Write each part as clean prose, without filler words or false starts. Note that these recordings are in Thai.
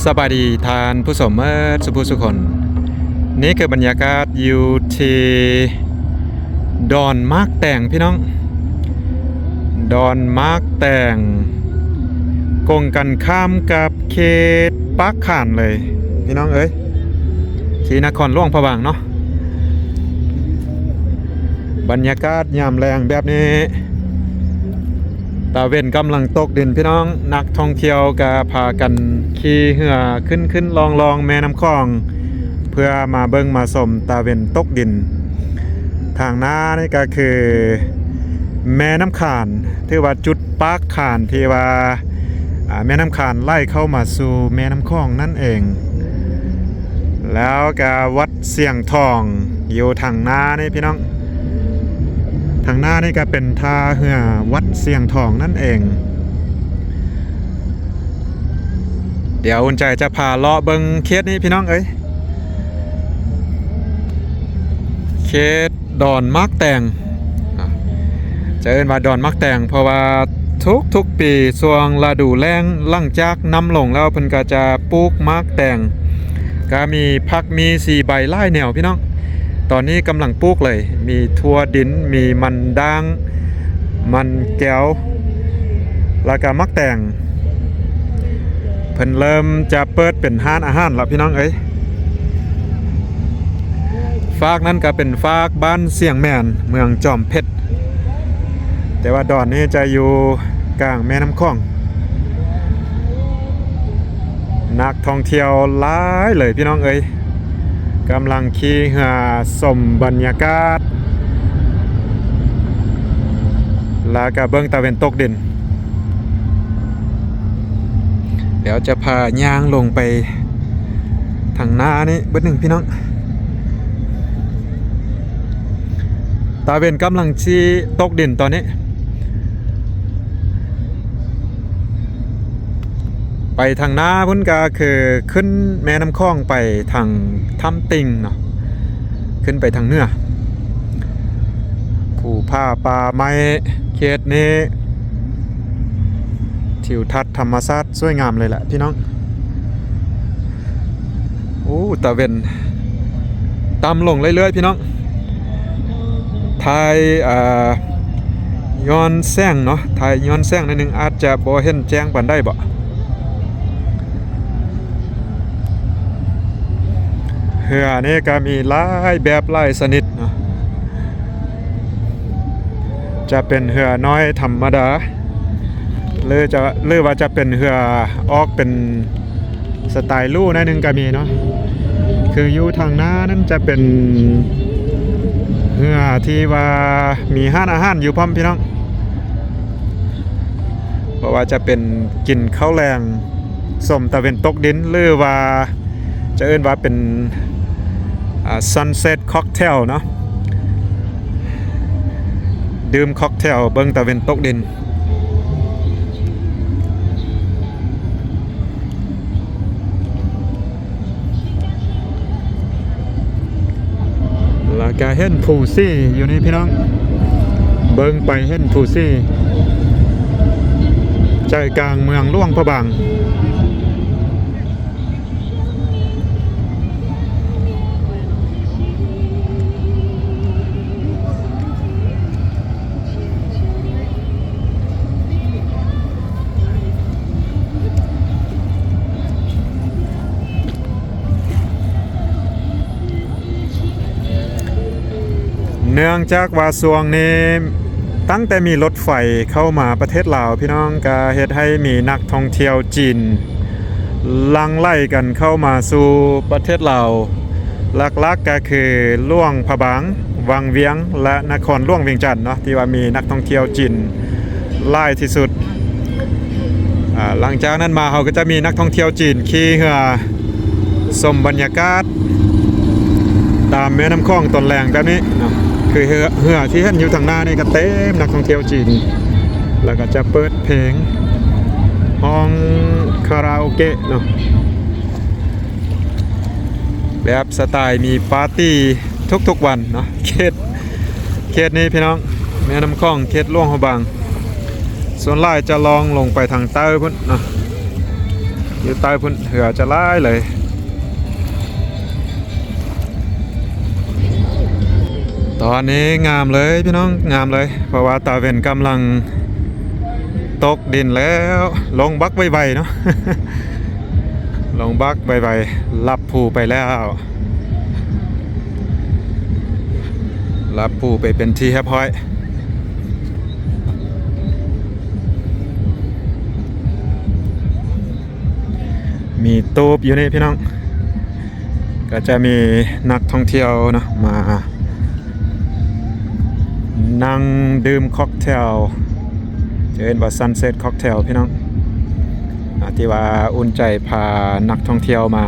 สบายดีทานผู้ชมเมื่อสุภุสุคนนี่คือบรรยากาศอยู่ที่ดอนมาร์กแต่งพี่น้องดอนมาร์กแต่งกงกันข้ามกับเขตปากข่านเลยพี่น้องเอ้ยที่นครหลวงพะบางเนาะบรรยากาศยามแรงแบบนี้ตาเว้นกำลังตกดินพี่น้องนักท่องเที่ยวก็พากันขี่เรือขึ้นลองแม่น้ำคลองเพื่อมาเบิ่งมาชมตาเว้นตกดินทางหน้านี่ก็คือแม่น้ำข่านที่ว่าจุดปากข่านที่ว่าแม่น้ำข่านไล่เข้ามาสู่แม่น้ำคลองนั่นเองแล้วก็วัดเสียงทองอยู่ทางหน้านี่พี่น้องทางหน้านี่ก็เป็นท่าเรือวัดเสียงทองนั่นเองเดี๋ยวอุ่นใจจะพาเลาะเบิงเขตนี้พี่น้องเอ้ยเขตดอนมักแตงจะเอิ้นว่าดอนมักแตงเพราะว่าทุกปีช่วงฤดูแล้งหลังจากน้ำลงแล้วเพิ่นก็จะปลูกมักแตงก็มีผักมี4ใบไล่แนวพี่น้องตอนนี้กำลังปลูกเลยมีทั่วดินมีมันด่างมันแก้วแล้วก็มักแตงเพิ่นเริ่มจะเปิดเป็นร้านอาหารแล้วพี่น้องเอ้ยฝากนั้นก็เป็นฝากบ้านเสียงแม่นเมืองจอมเพชรแต่ว่าดอนนี้จะอยู่กลางแม่น้ำคลองนักท่องเที่ยวหลายเลยพี่น้องเอ้ยกำลังขี่เรือชมบรรยากาศแล้วก็เบิ่งตะเวนตกดินเดี๋ยวจะพาย่างลงไปทางหน้านี้เบิดหนึ่งพี่น้องตะเวนกำลังชี้ตกดินตอนนี้ไปทางหน้าพุ่นก็คือขึ้นแม่น้ำคลองไปทางถ้ำติงเนาะขึ้นไปทางเหนือภูผาป่าไม้เขตนี้ทิวทัศน์ธรรมชาติสวยงามเลยแหละพี่น้องโอ้ตะเวนต่ำลงเรื่อยๆพี่น้องทายย้อนแสงเนาะทายย้อนแสงนิดนึงอาจจะบ่เห็นแจ้งปานได้บ่เรือนี่ก็มีหลายแบบหลายชนิดเนาะจะเป็นเรือน้อยธรรมดาหรือว่าจะเป็นเรือออกเป็นสไตล์ลู่นั่นนึงก็มีเนาะคืออยู่ทางหน้านั้นจะเป็นเรือที่ว่ามีห้านอาหารอยู่พร้อมพี่น้องเพราะว่าจะเป็นกินข้าวแรงสมตะเวนตกดินหรือว่าจะเอิ้นว่าเป็นsunset cocktail เนาะดื่มค็อกเทลเบิ่งตะเวนตกดินแล้วก็เห็นผูซี่อยู่นี่พี่น้องเบิ่งไปเห็นผูซี่ใจกลางเมืองหลวงพะบางเนื่องจากว่าช่วงนี้ตั้งแต่มีรถไฟเข้ามาประเทศลาวพี่น้องก็เฮ็ดให้มีนักท่องเที่ยวจีนลังไล่กันเข้ามาสู่ประเทศลาวหลักๆก็คือหลวงพะบางวังเวียงและนครหลวงเวียงจันทน์เนาะที่ว่ามีนักท่องเที่ยวจีนหลายที่สุดหลังจากนั้นมาเขาก็จะมีนักท่องเที่ยวจีนขี่เรือชมบรรยากาศตามแม่น้ำคลองต้นแรงแบบนี้เนาะคือเรือที่เห็นอยู่ทางหน้านี่ก็เต็มนักท่องเที่ยวจีนแล้วก็จะเปิดเพลงห้องคาราโอเกะเนาะแบบสไตล์มีปาร์ตี้ทุกๆวันเนาะเขตนี้พี่น้องแม่น้ำคลองเขตหลวงพะบางส่วนหลายจะลองลงไปทางใต้พุ่นเนาะ อยู่ใต้พุ่นเหือจะร้ายเลยตอนนี้งามเลยพี่น้องงามเลยเพราะว่าตาเวนกำลังตกดินแล้วลงบักใบๆเนาะ ลงบักใบๆรับผู้ไปแล้วรับผู้ไปเป็นที่เรียบร้อยมีตูบอยู่นี่พี่น้องก็จะมีนักท่องเที่ยวเนาะมานั่งดื่มค็อกเทลจะเห็นว่าซันเซ็ตค็อกเทลพี่น้องที่ว่าอุ่นใจพานักท่องเที่ยวมา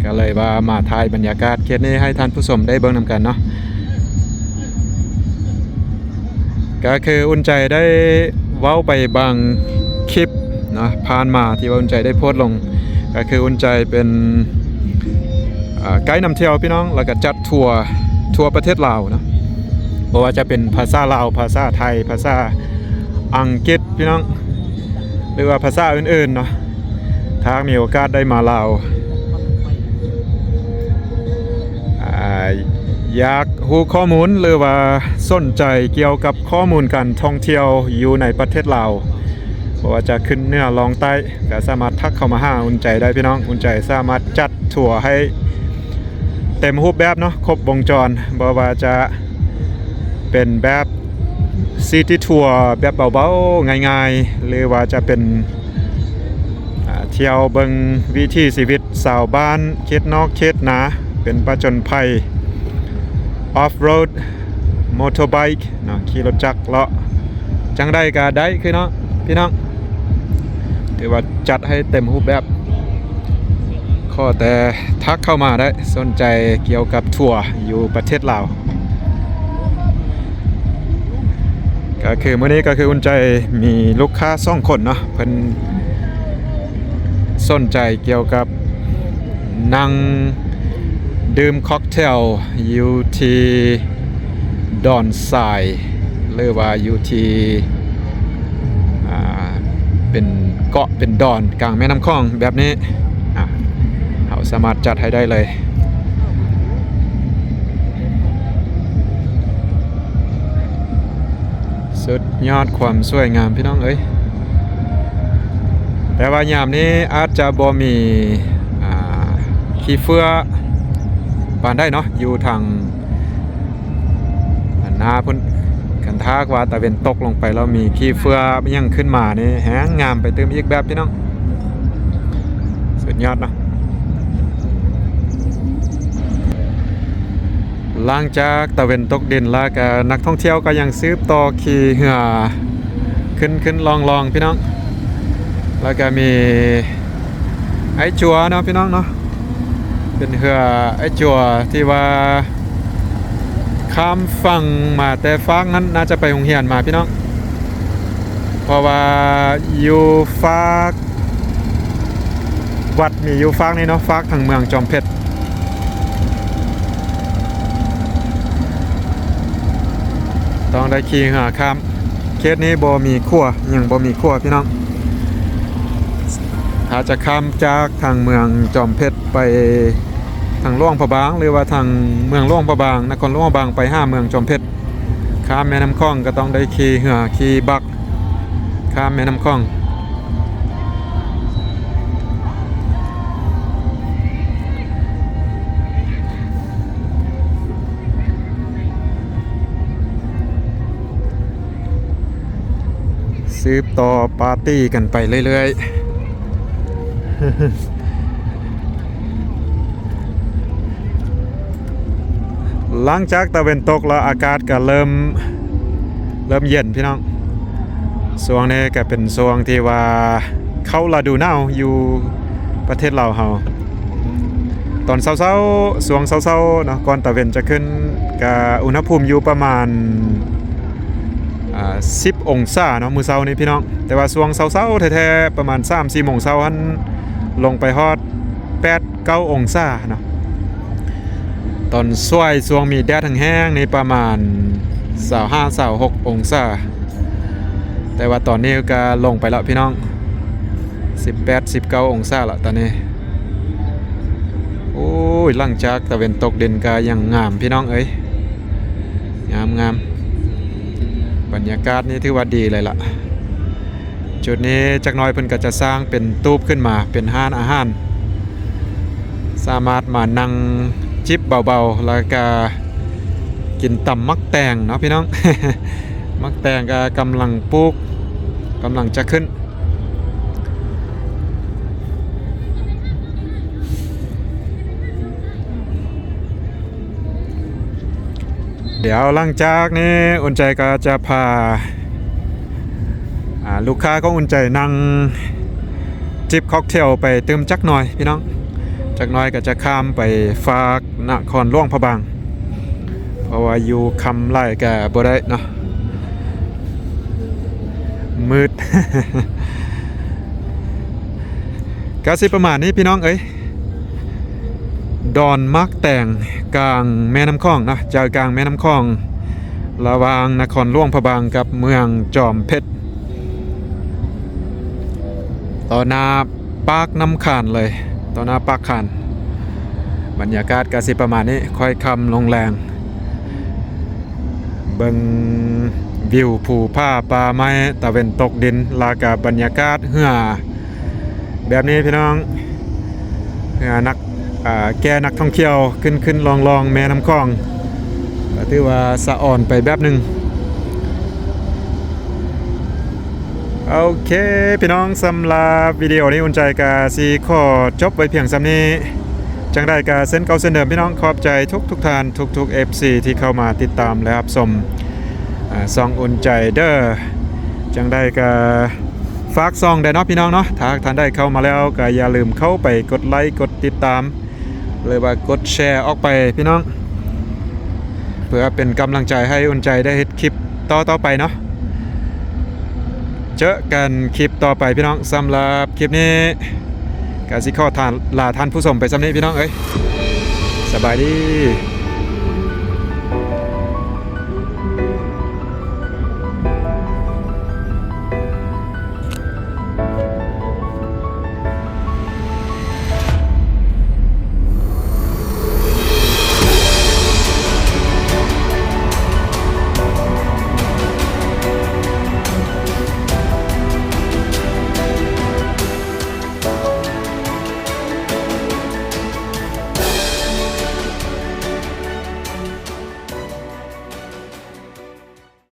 ก็เลยว่ามาถ่ายบรรยากาศเคสนี้ให้ท่านผู้ชมได้เบิ่งนำกันเนาะก็คืออุ่นใจได้เว้าไปบางคลิปนะผ่านมาที่ว่าอุ่นใจได้โพสต์ลงก็คืออุ่นใจเป็นไกด์นำเที่ยวพี่น้องแล้วก็จัดทัวร์ประเทศลาวนะเพราะว่าจะเป็นภาษาลาวภาษาไทยภาษาอังกฤษพี่น้องหรือว่าภาษาอื่นๆเนาะถ้ามีโอกาสได้มาลาวอยากรู้ข้อมูลหรือว่าสนใจเกี่ยวกับข้อมูลการท่องเที่ยวอยู่ในประเทศลาวเพราะว่าจะขึ้นเหนือลงใต้ก็สามารถทักเข้ามาหาอุ่นใจได้พี่น้องอุ่นใจสามารถจัดทัวร์ให้เต็มรูปแบบเนาะครบวงจรบ่ว่าจะเป็นแบบซิตี้ทัวร์แบบเบาๆง่ายๆหรือว่าจะเป็นเที่ยวเบิงวิถีชีวิตชาวบ้านเขตนอกเขตนาเป็นผจญภัยออฟโรดมอเตอร์ไบค์เนาะขี่รถจักรเลาะจังได้ก็ได้คือเนาะพี่น้องถือว่าจัดให้เต็มรูปแบบข้อแต่ทักเข้ามาได้สนใจเกี่ยวกับทัวร์อยู่ประเทศลาวก็คือมื้อนี้ก็คืออุ่นใจมีลูกค้า2คนเนาะเพิ่นสนใจเกี่ยวกับนั่งดื่มค็อกเทลอยู่ที่ดอนทรายหรือว่าอยู่ที่เป็นเกาะเป็นดอนกลางแม่น้ำคลองแบบนี้เราสามารถจัดให้ได้เลยสุดยอดความสวยงามพี่น้องเอ้ยแต่ว่ายามนี้อาจจะบ่มีขี้เฟือปานได้เนาะอยู่ทางนาพุ่นกันทากว่าตะเวนตกลงไปแล้วมีขี้เฟือยังขึ้นมานี่แฮงงามไปเติมอีกแบบพี่น้องสุดยอดเนาะหลังจากตะเวนตกดินแล้วก็นักท่องเที่ยวก็ยังซื้อต่อขี่เหือขึ้นลองพี่น้องแล้วก็มีไอ้จัวเนาะพี่น้องเนาะเป็นเหือไอ้จัวที่ว่าข้ามฝั่งมาแต่ฝั่งนั้นน่าจะไปโรงเรียนมาพี่น้องเพราะว่าอยู่ฝากวัดมีอยู่ฝากนี่เนาะฝากทางเมืองจอมเพชรต้องได้ขี่เหือข้ามเคสนี้บ่มีขั้วยังบ่มีขั้วพี่น้องถ้าจะข้ามจากทางเมืองจอมเพชรไปทางหลวงพระบางหรือว่าทางเมืองหลวงพระบางนครหลวงพระบางไปเมืองจอมเพชรข้ามแม่น้ำคลองก็ต้องได้ขี่เหือขี่บักข้ามแม่น้ำคลองสืบต่อปาร์ตี้กันไปเรื่อยๆ หลังจากตะเวนตกแล้วอากาศก็เริ่มเย็นพี่น้องช่วงนี้ก็เป็นช่วงที่ว่าเข้าฤดูหนาวอยู่ประเทศลาวเฮาตอนเช้าๆช่วงเช้าๆเนาะก่อนตะเวนจะขึ้นก็อุณหภูมิอยู่ประมาณ10 องศาเนาะมื้อเช้านี้พี่น้องแต่ว่าช่วงเช้าๆแท้ๆประมาณ 3-4 โมงเช้าหันลงไปฮอด 8-9 องศาเนาะตอนช่วงมีแดดแห้งๆนี่ประมาณ 25-26 องศาแต่ว่าตอนนี้ก็ลงไปแล้วพี่น้อง 18-19 องศาละตอนนี้โอ้ยหลังจากตะเวนตกเด่นกายังงามพี่น้องเอ้ยงามบรรยากาศนี่ถือว่าดีเลยล่ะจุดนี้จักหน้อยเพิ่นก็จะสร้างเป็นตูบขึ้นมาเป็นห้านอาหารสามารถมานั่งจิบเบาๆแล้วก็กินตำมักแตงเนาะพี่น้อง มักแตงก็กำลังปลูกกำลังจะขึ้นเดี๋ยวหลังจากนี้อุ่นใจก็จะพาลูกค้าก็อุ่นใจนั่งจิบค็อกเทลไปเติมจักหน่อยพี่น้องจักหน่อยก็จะข้ามไปฝากนครหลวงพระบางเพราะว่าอยู่คำไล่แกบ่ได้เนาะมืด ก็สิประมาณนี้พี่น้องเอ้ยดอนมักแต่งกลางแม่น้ำคลองนะใจกลางแม่น้ำคลองระหว่างนครหลวงพระบางกับเมืองจอมเพชรต่อหน้าปากน้ำขานเลยต่อหน้าปากขานบรรยากาศก็สิประมาณนี้ค่อยคำลงแรงเบิ่งวิวภูผาป่าไม้ตะเวนตกดินลากับบรรยากาศเหือแบบนี้พี่น้องเหือนักแก่นักท่องเที่ยวขึ้นลองแม่น้ำคลองก็ถือว่าสะอ่อนไปแบบหนึ่งโอเคพี่น้องสำหรับวิดีโอนี้อุ่นใจกาซีขอจบไว้เพียงสำนี้จังได้กาเส้นเก่าเส้นเดิมพี่น้องขอบใจทุกท่านทุก FC ที่เข้ามาติดตามและรับชมซองอุ่นใจเด้อจังได้กาฝากซองได้เนาะพี่น้องเนาะถ้าท่านได้เข้ามาแล้วก็อย่าลืมเข้าไปกดไลค์กดติดตามหรือว่ากดแชร์ออกไปพี่น้องเพื่อเป็นกำลังใจให้อุ่นใจได้เฮ็ดคลิปต่อไปเนาะเจอกันคลิปต่อไปพี่น้องสำหรับคลิปนี้กาสิขอลาท่านผู้ชมไปสำนี้พี่น้องเอ้ยสบายดี